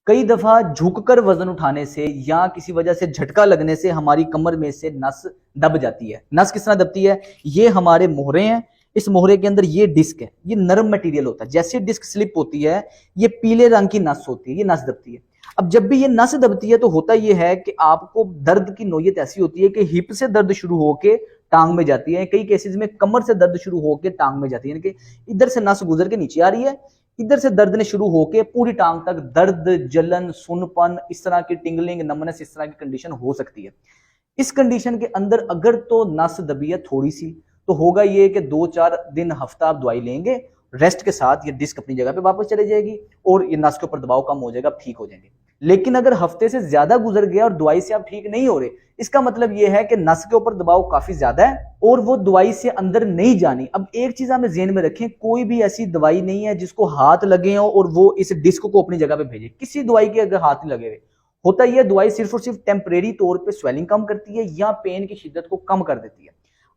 कई दफा झुककर वजन उठाने से या किसी वजह से झटका लगने से हमारी कमर में से नस दब जाती है। नस किस तरह दबती है? ये हमारे मोहरे हैं, इस मोहरे के अंदर ये डिस्क है, ये नरम मटेरियल होता है। जैसे डिस्क स्लिप होती है, ये पीले रंग की नस होती है, ये नस दबती है। अब जब भी ये नस दबती है तो होता ये है कि आपको दर्द की नोयत ऐसी होती है कि हिप से दर्द शुरू होके टांग में जाती है, कई केसेस में कमर से दर्द शुरू होकर टांग में जाती है, यानी कि इधर से नस गुजर के नीचे आ रही है, इधर से दर्द ने शुरू होकर पूरी टांग तक दर्द, जलन, सुनपन, इस तरह की टिंगलिंग, नमनेस, इस तरह की कंडीशन हो सकती है। इस कंडीशन के अंदर अगर तो नस दबी है थोड़ी सी, तो होगा ये कि 2-4 दिन, हफ्ता आप दवाई लेंगे, रेस्ट के साथ ये डिस्क अपनी जगह पे वापस चली जाएगी और ये नस के ऊपर दबाव कम हो जाएगा, ठीक हो जाएंगे। लेकिन अगर हफ्ते से ज्यादा गुजर गया और दवाई से आप ठीक नहीं हो रहे, इसका मतलब यह है कि नस के ऊपर दबाव काफी ज्यादा है और वो दवाई से अंदर नहीं जानी। अब एक चीज हमें ज़हन में रखें, कोई भी ऐसी दवाई नहीं है जिसको हाथ लगे हो और वो इस डिस्क को अपनी जगह पे भेजे। किसी दवाई के अगर हाथ नहीं लगे हुए, होता यह दवाई सिर्फ और सिर्फ टेम्परेरी तौर पे स्वेलिंग कम करती है या पेन की शिद्दत को कम कर देती है।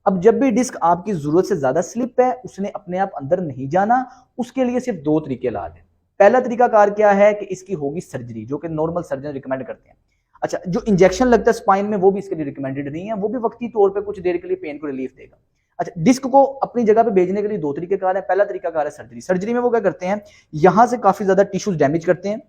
अब जब भी डिस्क आपकी जरूरत से ज्यादा स्लिप है, उसने अपने आप अंदर नहीं जाना, उसके लिए सिर्फ 2 तरीके इलाज है। पहला तरीका कार क्या है कि इसकी होगी सर्जरी, जो कि नॉर्मल सर्जन रिकमेंड करते हैं। अच्छा, जो इंजेक्शन लगता है स्पाइन में, वो भी इसके लिए रिकमेंडेड नहीं है, वो भी वक्ती तौर पे कुछ देर के लिए पेन को रिलीफ देगा। अच्छा, डिस्क को अपनी जगह पे भेजने के लिए 2 तरीके कार है। पहला तरीका कार है सर्जरी। सर्जरी में वो क्या करते हैं, यहां से काफी ज्यादा टिश्यूज डैमेज करते हैं,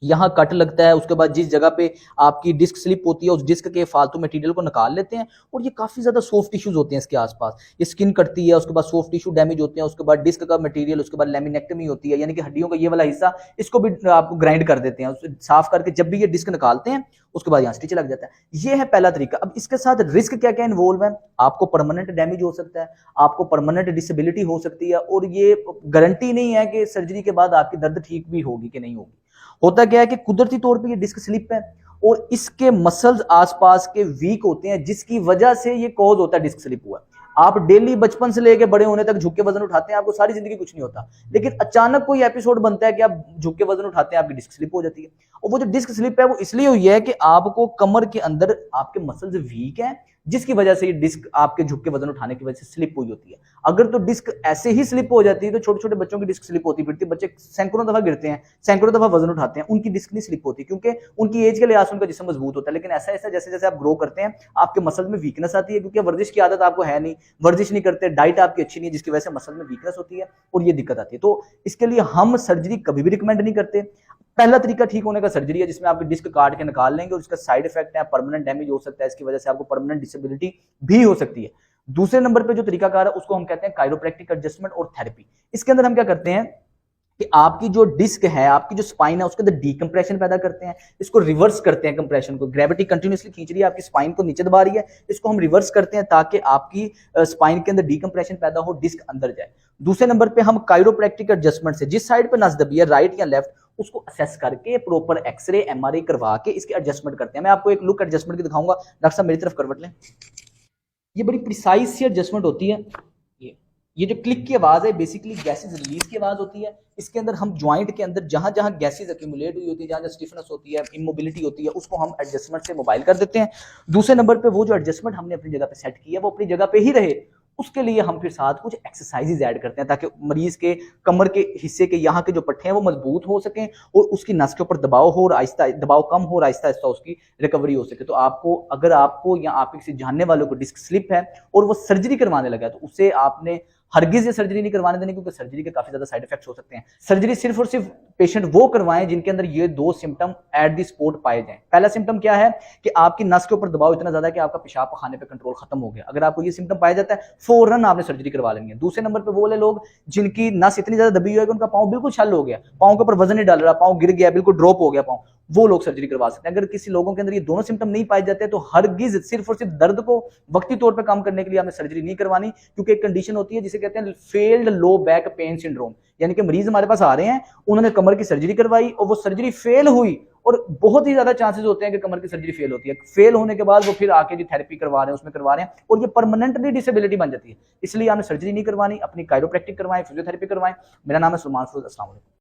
यहाँ कट लगता है, उसके बाद जिस जगह पे आपकी डिस्क स्लिप होती है उस डिस्क के फालतू मटेरियल को निकाल लेते हैं और ये काफी ज्यादा सॉफ्ट टिश्यूज होते हैं इसके आसपास, ये स्किन कटती है, उसके बाद सॉफ्ट टिश्यू डैमेज होते हैं, उसके बाद डिस्क का मटेरियल, उसके बाद लैमिनेक्टमी होती है, यानी कि हड्डियों का ये वाला हिस्सा, इसको भी आपको ग्राइंड कर देते हैं, उसे साफ करके जब भी ये डिस्क निकालते हैं उसके बाद यहाँ स्टिच लग जाता है। ये है पहला तरीका। अब इसके साथ रिस्क क्या क्या इन्वॉल्व है, आपको परमानेंट डैमेज हो सकता है, आपको परमानेंट डिसेबिलिटी हो सकती है और ये गारंटी नहीं है कि सर्जरी के बाद आपकी दर्द ठीक भी होगी कि नहीं होगी। होता क्या है कि कुदरती तौर पे ये डिस्क स्लिप है और इसके मसल्स आसपास के वीक होते हैं, जिसकी वजह से ये कॉज होता है डिस्क स्लिप हुआ। आप डेली बचपन से लेके बड़े होने तक झुक के वजन उठाते हैं, आपको सारी जिंदगी कुछ नहीं होता, लेकिन अचानक कोई एपिसोड बनता है कि आप झुक के वजन उठाते हैं, आपकी डिस्क स्लिप हो जाती है। और वो जो डिस्क स्लिप है वो इसलिए हुई है कि आपको कमर के अंदर आपके मसल्स वीक हैं, जिसकी वजह से ये डिस्क आपके झुक के वजन उठाने की वजह से स्लिप हुई होती है। अगर तो डिस्क ऐसे ही स्लिप हो जाती है, तो छोटे छोटे बच्चों की डिस्क स्लिप होती फिरती, बच्चे सैकड़ों दफा गिरते हैं, सैकड़ों दफा वजन उठाते हैं, उनकी डिस्क नहीं स्लिप होती, क्योंकि उनकी एज के लिहाज से उनका जिस्म मजबूत होता है। लेकिन ऐसा ऐसा जैसे जैसे आप ग्रो करते हैं, आपके मसल में वीकनेस आती है, क्योंकि वर्जिश की आदत आपको है नहीं, वर्जिश नहीं करते, डाइट आपकी अच्छी नहीं है, जिसकी वजह से मसल में वीकनेस होती है और ये दिक्कत आती है। तो इसके लिए हम सर्जरी कभी भी रिकमेंड नहीं करते। पहला तरीका ठीक होने का सर्जरी है, जिसमें आपकी डिस्क काट के निकाल लेंगे और इसका साइड इफेक्ट है परमानेंट डैमेज हो सकता है, इसकी वजह से आपको परमानेंट डिसेबिलिटी भी हो सकती है। दूसरे नंबर पे जो तरीका कार है उसको हम कहते हैं कायरोप्रैक्टिक एडजस्टमेंट और थेरेपी। इसके अंदर हम क्या करते हैं कि आपकी जो डिस्क है, आपकी जो स्पाइन है, उसके अंदर डीकंप्रेशन पैदा करते हैं, इसको रिवर्स करते हैं। कंप्रेशन को, ग्रेविटी कंटिन्यूअसली खींच रही है, आपकी स्पाइन को नीचे दबा रही है, इसको हम रिवर्स करते हैं ताकि आपकी स्पाइन के अंदर डीकंप्रेशन पैदा हो, डिस्क अंदर जाए। दूसरे नंबर पे हम कायरोप्रैक्टिक एडजस्टमेंट से जिस साइड पे नस दबी है, राइट या लेफ्ट, उसको असेस करके प्रॉपर एक्सरे, एमआरआई करवा के इसके एडजस्टमेंट करते हैं। मैं आपको एक लुक एडजस्टमेंट की दिखाऊंगा। डॉक्टर साहब मेरी तरफ करवट लें। ये बड़ी प्रिसाइज सी एडजस्टमेंट होती है। ये जो क्लिक की आवाज है बेसिकली गैसेस रिलीज की आवाज होती है। इसके अंदर हम ज्वाइंट के अंदर जहां जहां गैसेस एक्यूमुलेट हुई होती है, जहां जहां स्टिफनेस होती है, इमोबिलिटी होती है, उसको हम एडजस्टमेंट से मोबाइल कर देते हैं। दूसरे नंबर पे वो जो एडजस्टमेंट हमने अपनी जगह पे सेट की है वो अपनी जगह पे ही रहे, उसके लिए हम फिर साथ कुछ एक्सरसाइजेज ऐड करते हैं ताकि मरीज के कमर के हिस्से के यहाँ के जो पट्टे हैं वो मजबूत हो सकें और उसकी नस के ऊपर दबाव हो और आहिस्ता दबाव कम हो और आहिस्ता आहिस्ता उसकी रिकवरी हो सके। तो आपको, अगर आपको या आपके किसी जानने वालों को डिस्क स्लिप है और वो सर्जरी करवाने लगा है, तो उसे आपने हरगिज ये सर्जरी नहीं करवाने देनी, क्योंकि सर्जरी के काफी ज्यादा साइड इफेक्ट्स हो सकते हैं। सर्जरी सिर्फ और सिर्फ पेशेंट वो करवाएं जिनके अंदर ये 2 सिम्टम एट द स्पॉट पाए जाएं। पहला सिम्टम क्या है कि आपकी नस के ऊपर दबाव इतना ज्यादा है कि आपका पेशाब खाने पे कंट्रोल खत्म हो गया। अगर आपको ये सिम्टम पाया जाता है, फौरन आपने सर्जरी करवा लेनी है। दूसरे नंबर पे वो वाले लोग जिनकी नस इतनी ज्यादा दबी हुई है कि उनका पांव बिल्कुल छल हो गया, पांव के ऊपर वजन नहीं डाल रहा, पांव गिर गया, बिल्कुल ड्रॉप हो गया पांव, वो लोग सर्जरी करवा सकते हैं। अगर किसी लोगों के अंदर ये दोनों सिम्टम नहीं पाए जाते तो हरगिज सिर्फ और सिर्फ दर्द को वक्ती तौर पे कम करने के लिए हमें सर्जरी नहीं करवानी, क्योंकि एक कंडीशन होती है जिसे कहते हैं failed low back pain syndrome. यानी कि मरीज हमारे पास आ रहे हैं, उन्होंने कमर की सर्जरी करवाई और वो सर्जरी फेल हुई, और बहुत ही ज्यादा चांसेस होते हैं कि कमर की सर्जरी फेल होती है। फेल होने के बाद वो फिर आके जो थेरेपी करवा रहे हैं उसमें करवा रहे हैं और ये परमानेंटली डिसेबिलिटी बन जाती है। इसलिए हमें सर्जरी नहीं करवानी, अपनी कायरोप्रैक्टिक करवाएं, फिजियोथेरेपी करवाएं। मेरा नाम है सलमान फरोज। अस्सलाम वालेकुम।